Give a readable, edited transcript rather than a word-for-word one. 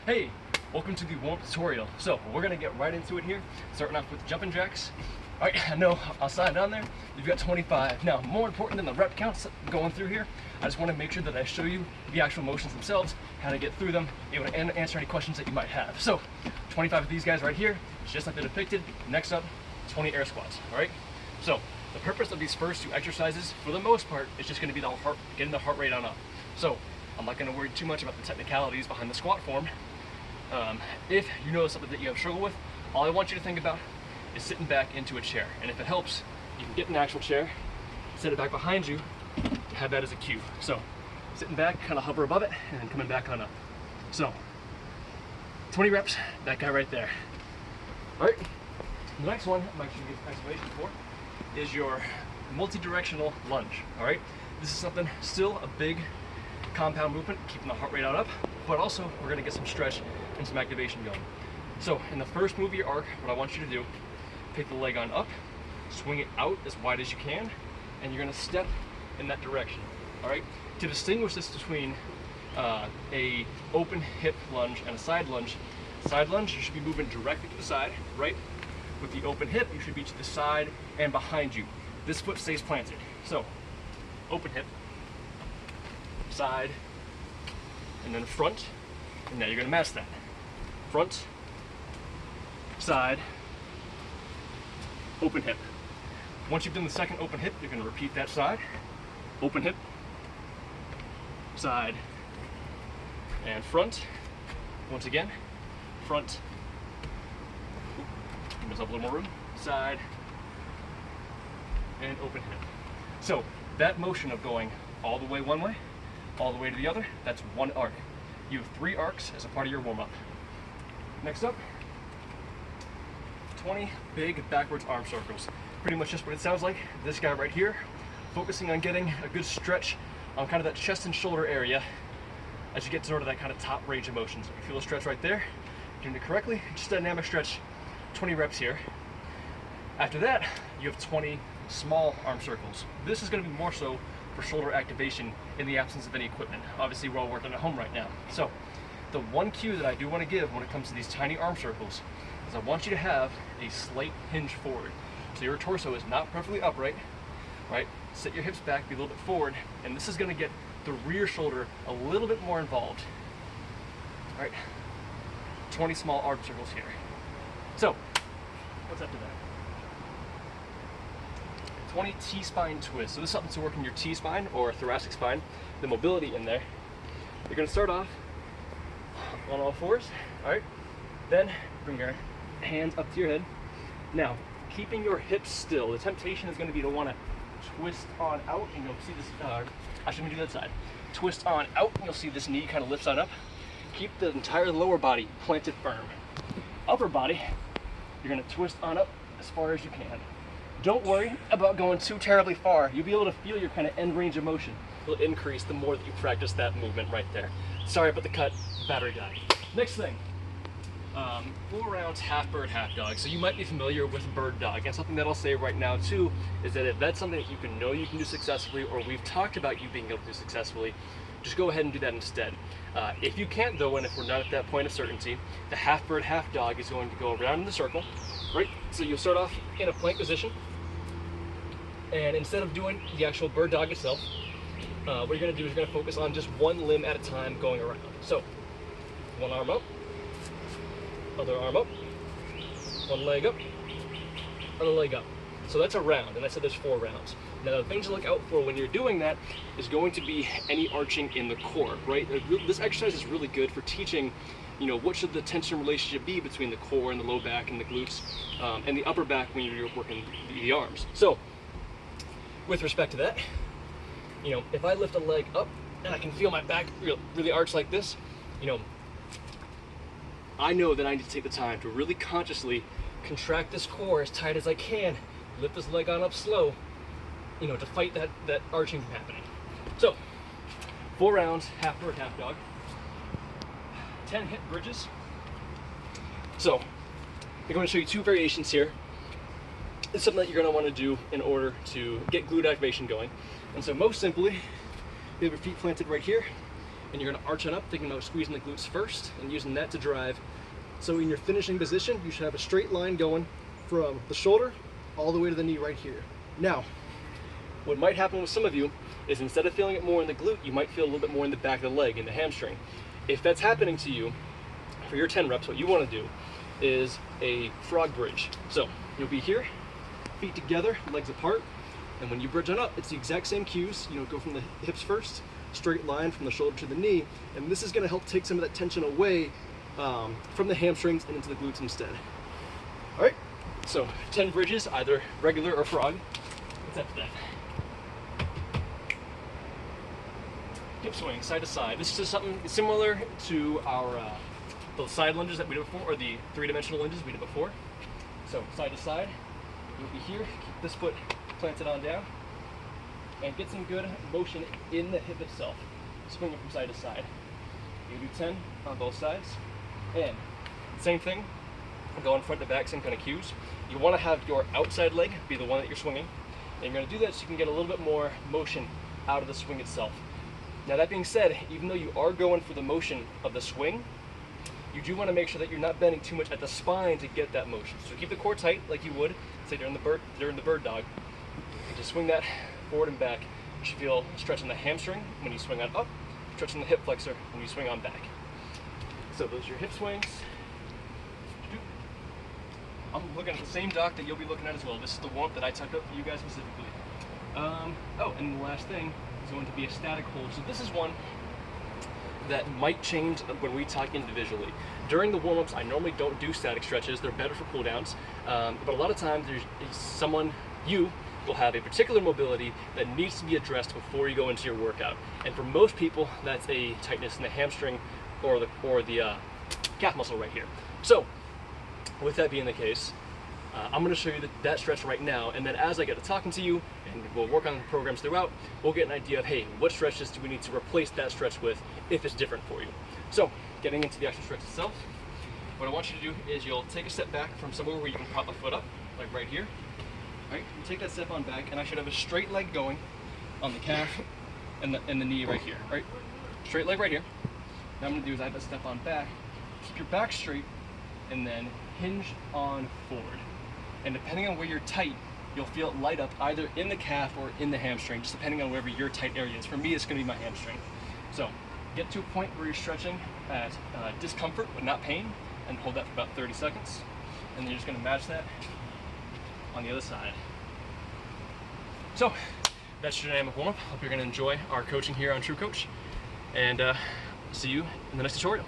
Hey, welcome to the warm-up tutorial. So we're gonna get right into it here, starting off with jumping jacks. All right, I know I'll slide down there. You've got 25. Now, more important than the rep counts going through here, I just want to make sure that I show you the actual motions themselves, how to get through them, able to answer any questions that you might have. So, 25 of these guys right here, just like they're depicted. Next up, 20 air squats. All right. So the purpose of these first two exercises, for the most part, is just going to be getting the heart rate on up. So I'm not going to worry too much about the technicalities behind the squat form. If you know something that you have struggled with, all I want you to think about is sitting back into a chair. And if it helps, you can get an actual chair, set it back behind you, have that as a cue. So sitting back, kind of hover above it, and then coming back on up. So 20 reps, that guy right there. All right, the next one I'm actually going to give explanation for is your multi-directional lunge. All right, this is something still a big compound movement, keeping the heart rate out up, but also we're going to get some stretch and some activation going. So in the first move of your arc, what I want you to do, pick the leg on up, swing it out as wide as you can, and you're going to step in that direction. All right, to distinguish this between a open hip lunge and a side lunge, you should be moving directly to the side, right? With the open hip, you should be to the side and behind you. This foot stays planted. So open hip, side, and then front, and now you're going to match that. Front, side, open hip. Once you've done the second open hip, you're going to repeat that side, open hip, side, and front. Once again, front, give myself a little more room, side, and open hip. So that motion of going all the way one way, all the way to the other, that's one arc. You have 3 arcs as a part of your warm-up. Next up, 20 big backwards arm circles. Pretty much just what it sounds like. This guy right here, focusing on getting a good stretch on kind of that chest and shoulder area as you get sort of that kind of top range of motions. If you feel a stretch right there, doing it correctly, just a dynamic stretch, 20 reps here. After that, you have 20 small arm circles. This is going to be more so for shoulder activation in the absence of any equipment. Obviously, we're all working at home right now. So the one cue that I do want to give when it comes to these tiny arm circles is I want you to have a slight hinge forward. So your torso is not perfectly upright, right? Sit your hips back, be a little bit forward, and this is going to get the rear shoulder a little bit more involved. All right, 20 small arm circles here. So what's after that? 20 T-spine twists. So this is something to work in your T-spine or thoracic spine, the mobility in there. You're going to start off on all fours, all right? Then bring your hands up to your head. Now, keeping your hips still, the temptation is going to be to want to twist on out, and you'll see this, actually, let me do that side. Twist on out, and you'll see this knee kind of lifts on up. Keep the entire lower body planted firm. Upper body, you're going to twist on up as far as you can. Don't worry about going too terribly far. You'll be able to feel your kind of end range of motion. It'll increase the more that you practice that movement right there. Sorry about the cut, battery died. Next thing, 4 rounds, half bird, half dog. So you might be familiar with bird dog. And something that I'll say right now too is that if that's something that you can know you can do successfully, or we've talked about you being able to do successfully, just go ahead and do that instead. If you can't though, and if we're not at that point of certainty, the half bird, half dog is going to go around in the circle, right? So you'll start off in a plank position, and instead of doing the actual bird dog itself, what you're going to do is you're going to focus on just one limb at a time going around. So one arm up, other arm up, one leg up, other leg up. So that's a round, and I said there's 4 rounds. Now the things to look out for when you're doing that is going to be any arching in the core, right? This exercise is really good for teaching, you know, what should the tension relationship be between the core and the low back and the glutes, and the upper back when you're working the arms. So with respect to that, you know, if I lift a leg up and I can feel my back really arch like this, you know, I know that I need to take the time to really consciously contract this core as tight as I can, lift this leg on up slow, you know, to fight that arching from happening. So 4 rounds, half bird, half dog, 10 hip bridges. So I'm going to show you 2 variations here. It's something that you're going to want to do in order to get glute activation going. And so most simply, you have your feet planted right here, and you're gonna arch it up, thinking about squeezing the glutes first and using that to drive. So in your finishing position, you should have a straight line going from the shoulder all the way to the knee right here. Now, what might happen with some of you is instead of feeling it more in the glute, you might feel a little bit more in the back of the leg, in the hamstring. If that's happening to you, for your 10 reps, what you want to do is a frog bridge. So you'll be here, feet together, legs apart, and when you bridge on up, it's the exact same cues. You know, go from the hips first, straight line from the shoulder to the knee, and this is going to help take some of that tension away from the hamstrings and into the glutes instead. All right, so 10 bridges, either regular or frog. Let's after that. Hip swing, side to side. This is just something similar to our the side lunges that we did before, or the three-dimensional lunges we did before. So side to side, you'll be here, keep this foot planted on down, and get some good motion in the hip itself. Swing it from side to side. You do 10 on both sides, and same thing, going front to back, same kind of cues. You want to have your outside leg be the one that you're swinging, and you're going to do that so you can get a little bit more motion out of the swing itself. Now that being said, even though you are going for the motion of the swing, you do want to make sure that you're not bending too much at the spine to get that motion. So keep the core tight like you would, say during the bird dog. And just swing that forward and back. You should feel stretching the hamstring when you swing on up, stretching the hip flexor when you swing on back. So those are your hip swings. I'm looking at the same doc that you'll be looking at as well. This is the warm-up that I typed up for you guys specifically. Oh, and the last thing is going to be a static hold. So this is one that might change when we talk individually. During the warm-ups, I normally don't do static stretches. They're better for cool downs. But a lot of times there's you will have a particular mobility that needs to be addressed before you go into your workout. And for most people, that's a tightness in the hamstring or the calf muscle right here. So with that being the case, I'm going to show you that stretch right now, and then as I get to talking to you, and we'll work on the programs throughout, we'll get an idea of, hey, what stretches do we need to replace that stretch with if it's different for you. So, getting into the actual stretch itself, what I want you to do is you'll take a step back from somewhere where you can prop a foot up, like right here. All right, you take that step on back, and I should have a straight leg going on the calf and the knee right here, right? Straight leg right here. Now I'm going to do is I have to step on back, keep your back straight, and then hinge on forward. And depending on where you're tight, you'll feel it light up either in the calf or in the hamstring, just depending on wherever your tight area is. For me, it's going to be my hamstring. So get to a point where you're stretching at discomfort but not pain, and hold that for about 30 seconds. And then you're just going to match that on the other side. So that's your dynamic warm-up. Hope you're going to enjoy our coaching here on True Coach, and see you in the next tutorial.